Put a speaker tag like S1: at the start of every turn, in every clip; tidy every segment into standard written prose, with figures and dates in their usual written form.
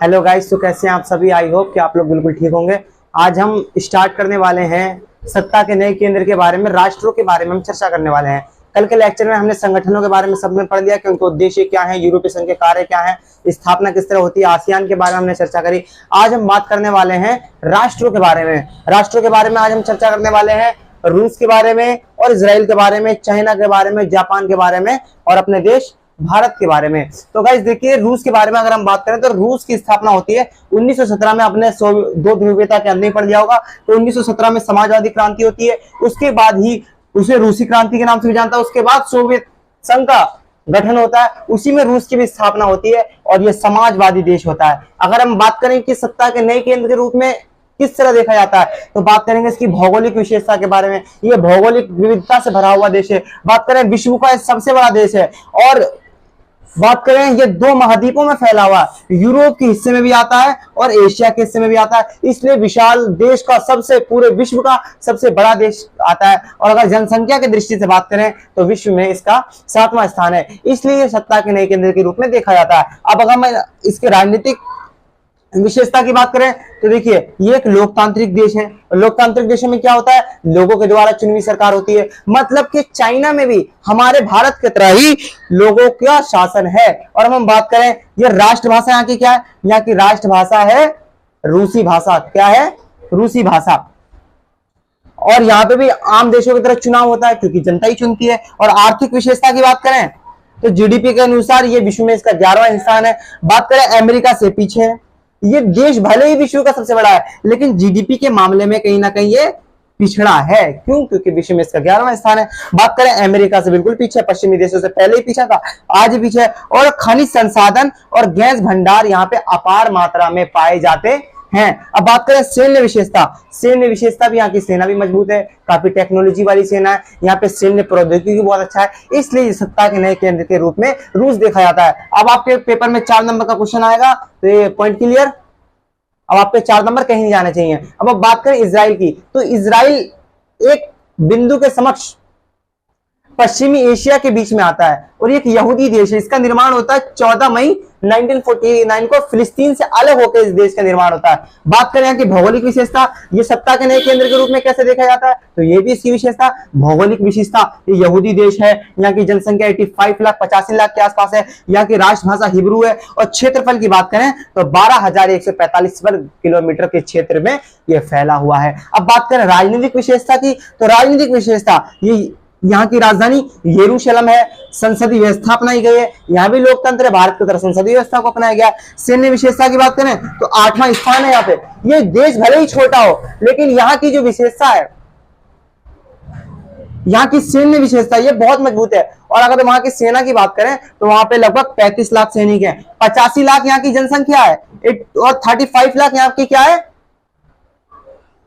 S1: Hello guys, तो कैसे हैं आप सभी। आई होप कि आप लोग बिल्कुल ठीक होंगे। आज हम स्टार्ट करने वाले हैं सत्ता के नए केंद्र के बारे में, राष्ट्रों के बारे में हम चर्चा करने वाले हैं। कल के लेक्चर में हमने संगठनों के बारे में सब में पढ़ लिया कि उनके उद्देश्य क्या है, यूरोपीय संघ के कार्य क्या है, स्थापना किस तरह होती है, आसियान के बारे में हमने चर्चा करी। आज हम बात करने वाले हैं राष्ट्रों के बारे में। राष्ट्रों के बारे में आज हम चर्चा करने वाले हैं रूस के बारे में और इजराइल के बारे में, चाइना के बारे में, जापान के बारे में और अपने देश भारत के बारे में। तो गाइस देखिए, रूस के बारे में अगर हम बात करें तो रूस की स्थापना होती है 1917 में। अपने दो ध्रुवीयता के अंदर ही पढ़ लिया होगा। तो 1917 में समाजवादी क्रांति होती है, उसके बाद ही उसे रूसी क्रांति के नाम से भी जानता है। उसके बाद सोवियत संघ का गठन होता है, उसी में रूस की भी स्थापना होती है और यह समाजवादी देश होता है। अगर हम बात करें कि सत्ता के नए केंद्र के रूप में किस तरह देखा जाता है, तो बात करेंगे इसकी भौगोलिक विशेषता के बारे में। यह भौगोलिक विविधता से भरा हुआ देश है। बात करें विश्व का सबसे बड़ा देश है और बात करें ये दो महाद्वीपों में फैला हुआ, यूरोप के हिस्से में भी आता है और एशिया के हिस्से में भी आता है। इसलिए विशाल देश का सबसे पूरे विश्व का सबसे बड़ा देश आता है। और अगर जनसंख्या की दृष्टि से बात करें तो विश्व में इसका 7वां स्थान है। इसलिए ये सत्ता के नए केंद्र के रूप में देखा जाता है। अब अगर मैं इसके राजनीतिक विशेषता की बात करें तो देखिए, ये एक लोकतांत्रिक देश है। लोकतांत्रिक देशों में क्या होता है, लोगों के द्वारा चुनी हुई सरकार होती है। मतलब कि चाइना में भी हमारे भारत की तरह ही लोगों का शासन है। और हम बात करें ये राष्ट्रभाषा यहाँ की क्या है, यहाँ की राष्ट्रभाषा है रूसी भाषा। क्या है? रूसी भाषा। और यहाँ पे भी आम देशों की तरह चुनाव होता है क्योंकि जनता ही चुनती है। और आर्थिक विशेषता की बात करें तो जीडीपी के अनुसार ये विश्व में इसका 11वां स्थान है। बात करें अमेरिका से पीछे है। ये देश भले ही विश्व का सबसे बड़ा है लेकिन जीडीपी के मामले में कहीं ना कहीं ये पिछड़ा है। क्यों? क्योंकि विश्व में इसका 11वां स्थान है। बात करें अमेरिका से बिल्कुल पीछे, पश्चिमी देशों से पहले ही पीछा था, आज ही पीछे है। और खनिज संसाधन और गैस भंडार यहाँ पे अपार मात्रा में पाए जाते हैं। अब बात करें सैन्य विशेषता। सैन्य विशेषता भी यहाँ की सेना भी मजबूत है, काफी टेक्नोलॉजी वाली सेना है। यहाँ पे सैन्य प्रौद्योगिकी बहुत अच्छा है। इसलिए सत्ता के नए केंद्र के रूप में रूस देखा जाता है। अब आपके पेपर में 4 नंबर का क्वेश्चन आएगा, तो ये पॉइंट क्लियर। अब आपके 4 नंबर कहीं नहीं जाने चाहिए। अब बात करें इजराइल की, तो इजराइल एक बिंदु के समक्ष पश्चिमी एशिया के बीच में आता है और एक यहूदी देश है। इसका निर्माण होता है 14 मई 1949 को फिलिस्तीन से अलग होकर इस देश का निर्माण होता है। बात करें यहाँ की भौगोलिक विशेषता, ये सत्ता के नए केंद्र के रूप में कैसे देखा जाता है, तो ये भी इसकी विशेषता भौगोलिक विशेषता। ये यहूदी देश है, यहाँ की जनसंख्या 85 लाख 85 लाख के आसपास है। यहाँ की राष्ट्रभाषा हिब्रू है। और क्षेत्रफल की बात करें तो 12,145 वर्ग किलोमीटर के क्षेत्र में यह फैला हुआ है। अब बात करें राजनीतिक विशेषता की, तो राजनीतिक विशेषता ये यहाँ की राजधानी यरूशलेम है। संसदीय व्यवस्था अपनाई गई है, यहाँ भी लोकतंत्र है, भारत की तरह संसदीय व्यवस्था को अपनाया गया। सैन्य विशेषता की बात करें तो 8वां स्थान है यहाँ पे। ये देश भले ही छोटा हो लेकिन यहाँ की जो विशेषता है, यहाँ की सैन्य विशेषता ये बहुत मजबूत है। और अगर वहां की सेना की बात करें तो वहां पे लगभग 35 लाख सैनिक हैं, 85 लाख यहाँ की जनसंख्या है और 35 लाख यहाँ की क्या है,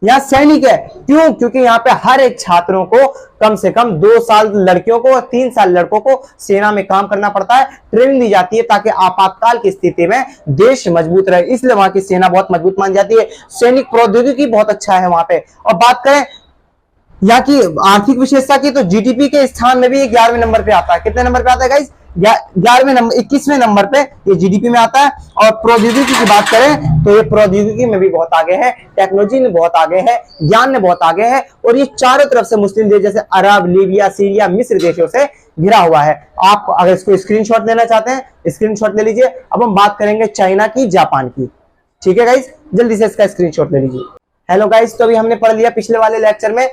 S1: यहाँ सैनिक है। क्यों? क्योंकि यहाँ पे हर एक छात्रों को कम से कम 2 साल लड़कियों को और 3 साल लड़कों को सेना में काम करना पड़ता है, ट्रेनिंग दी जाती है ताकि आपातकाल की स्थिति में देश मजबूत रहे। इसलिए वहां की सेना बहुत मजबूत मानी जाती है। सैनिक प्रौद्योगिकी बहुत अच्छा है वहां पे। और बात करें यहाँ की आर्थिक विशेषता की, तो जीडीपी के स्थान में भी 11वें नंबर पे आता है। कितने नंबर पे आता है गाइस? 11वें नंबर, 21वें नंबर पे ये जीडीपी में आता है। और प्रौद्योगिकी की बात करें तो ये प्रौद्योगिकी में भी बहुत आगे है, टेक्नोलॉजी में बहुत आगे है, ज्ञान में बहुत आगे है। और ये चारों तरफ से मुस्लिम देश जैसे अरब, लीबिया, सीरिया, मिस्र देशों से घिरा हुआ है। आप अगर इसको स्क्रीनशॉट लेना चाहते हैं स्क्रीनशॉट ले लीजिए। अब हम बात करेंगे चाइना की, जापान की। ठीक है गाइस, जल्दी से इसका स्क्रीनशॉट ले लीजिए। हेलो गाइस, तो अभी हमने पढ़ लिया पिछले वाले लेक्चर में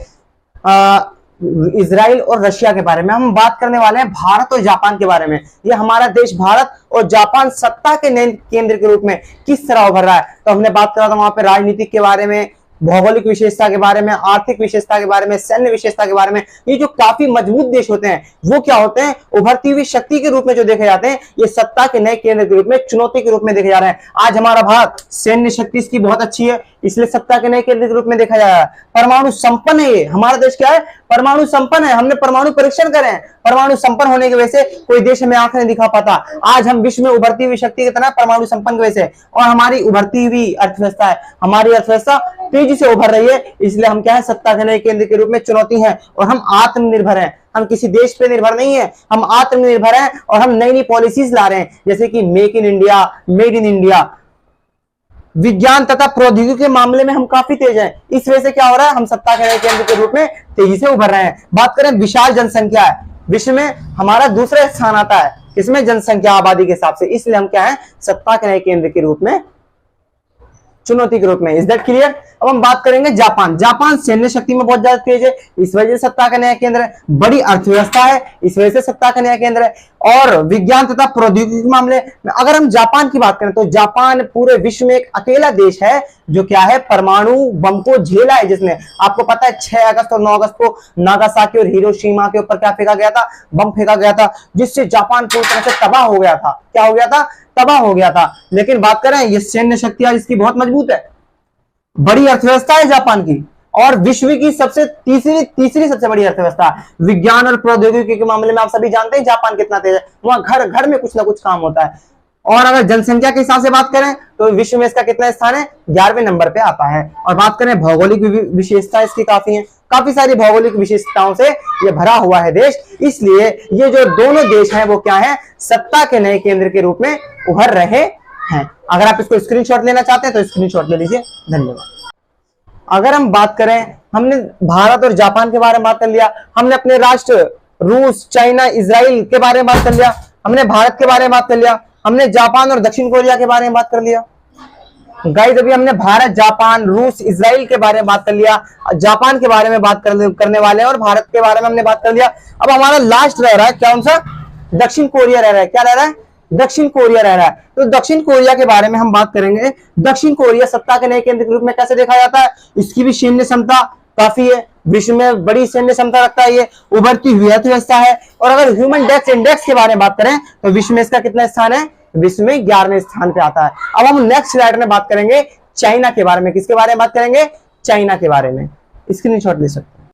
S1: इजराइल और रशिया के बारे में। हम बात करने वाले हैं भारत और जापान के बारे में। ये हमारा देश भारत और जापान सत्ता के नए केंद्र के रूप में किस तरह उभर रहा है। तो हमने बात करा था वहां पे राजनीतिक के बारे में, भौगोलिक विशेषता के बारे में, आर्थिक विशेषता के बारे में, सैन्य विशेषता के बारे में। ये जो काफी मजबूत देश होते हैं वो क्या होते हैं, उभरती हुई शक्ति के रूप में जो देखे जाते हैं, ये सत्ता के नए केंद्र के रूप में, चुनौती के रूप में देखे जा रहे हैं। आज हमारा भारत सैन्य शक्ति इसकी बहुत अच्छी है, इसलिए सत्ता के नए केंद्र के रूप में देखा जा रहा है। परमाणु संपन्न है ये हमारा देश। क्या है? परमाणु संपन्न है। हमने परमाणु परीक्षण करे हैं। परमाणु संपन्न होने की वजह से कोई देश हमें आंख नहीं दिखा पाता। आज हम विश्व में उभरती हुई शक्ति की तरह परमाणु संपन्न की वजह से, और हमारी उभरती हुई अर्थव्यवस्था है, हमारी अर्थव्यवस्था तेजी से उभर रही है। इसलिए हम क्या है, सत्ता के नए केंद्र के रूप में चुनौती है। और हम आत्मनिर्भर हैं, हम किसी देश पे निर्भर नहीं है, हम आत्मनिर्भर हैं। और हम नई नई पॉलिसीज ला रहे हैं जैसे कि make in India, made in India. विज्ञान तथा प्रौद्योगिकी के मामले में हम काफी तेज हैं। इस वजह से क्या हो रहा है, हम सत्ता के नए केंद्र के रूप में तेजी से उभर रहे हैं। बात करें विशाल जनसंख्या है, विश्व में हमारा दूसरा स्थान आता है इसमें जनसंख्या आबादी के हिसाब से, इसलिए हम क्या है, सत्ता के नए केंद्र के रूप में, चुनौती के रूप में। Is that clear? अब हम बात करेंगे जापान। जापान सैन्य शक्ति में बहुत ज्यादा तेज है, इस वजह से सत्ता का नया केंद्र है। बड़ी अर्थव्यवस्था है, इस वजह से सत्ता का नया केंद्र है। और विज्ञान तथा प्रौद्योगिकी के मामले में अगर हम जापान की बात करें तो जापान पूरे विश्व में एक अकेला देश है जो क्या है, परमाणु बम को झेला है, जिसने, आपको पता है 6 अगस्त और 9 अगस्त को नागासाकी और हिरोशिमा के ऊपर क्या फेंका गया था, बम फेंका गया था, जिससे जापान पूरी तरह से तबाह हो गया था। क्या हो गया था? तबाह हो गया था। लेकिन बात करें, ये सैन्य शक्ति इसकी बहुत मजबूत है, बड़ी अर्थव्यवस्था है जापान की, और विश्व की सबसे तीसरी सबसे बड़ी अर्थव्यवस्था। विज्ञान और प्रौद्योगिकी के मामले में आप सभी जानते हैं जापान कितना तेज है, वहां घर घर में कुछ ना कुछ काम होता है। और अगर जनसंख्या के हिसाब से बात करें तो विश्व में इसका कितना स्थान है, 11वें नंबर पे आता है। और बात करें भौगोलिक विशेषता इसकी काफी है, काफी सारी भौगोलिक विशेषताओं से ये भरा हुआ है देश, इसलिए ये जो दोनों देश हैं वो क्या है, सत्ता के नए केंद्र के रूप में उभर रहे हैं। अगर आप इसको स्क्रीनशॉट लेना चाहते हैं तो स्क्रीनशॉट ले लीजिए। धन्यवाद। अगर हम बात करें, हमने भारत और जापान के बारे में बात कर लिया, हमने अपने राष्ट्र रूस, चाइना, इजराइल के बारे में बात कर लिया, हमने भारत के बारे में बात कर लिया, हमने जापान और दक्षिण कोरिया के बारे में बात कर लिया। गाइस अभी हमने भारत, जापान, रूस, इजराइल के बारे में बात कर लिया, जापान के बारे में बात करने वाले हैं, और भारत के बारे में हमने बात कर लिया। अब हमारा लास्ट रह रहा है कौन सा, दक्षिण कोरिया रह रहा है। क्या रह रहा है? दक्षिण कोरिया रह रहा है। तो दक्षिण कोरिया के बारे में हम बात करेंगे। दक्षिण कोरिया सत्ता के नए केंद्र के रूप में कैसे देखा जाता है, इसकी भी सैन्य क्षमता काफी है, विश्व में बड़ी सैन्य क्षमता रखता है, ये उभरती हुई अर्थव्यवस्था है। और अगर ह्यूमन डेथ इंडेक्स के बारे में बात करें तो विश्व में इसका कितना स्थान है, विश्व में 11वें स्थान पे आता है। अब हम नेक्स्ट स्लाइड में बात करेंगे चाइना के बारे में। किसके बारे में बात करेंगे? चाइना के बारे में। स्क्रीनशॉट ले सकते हैं।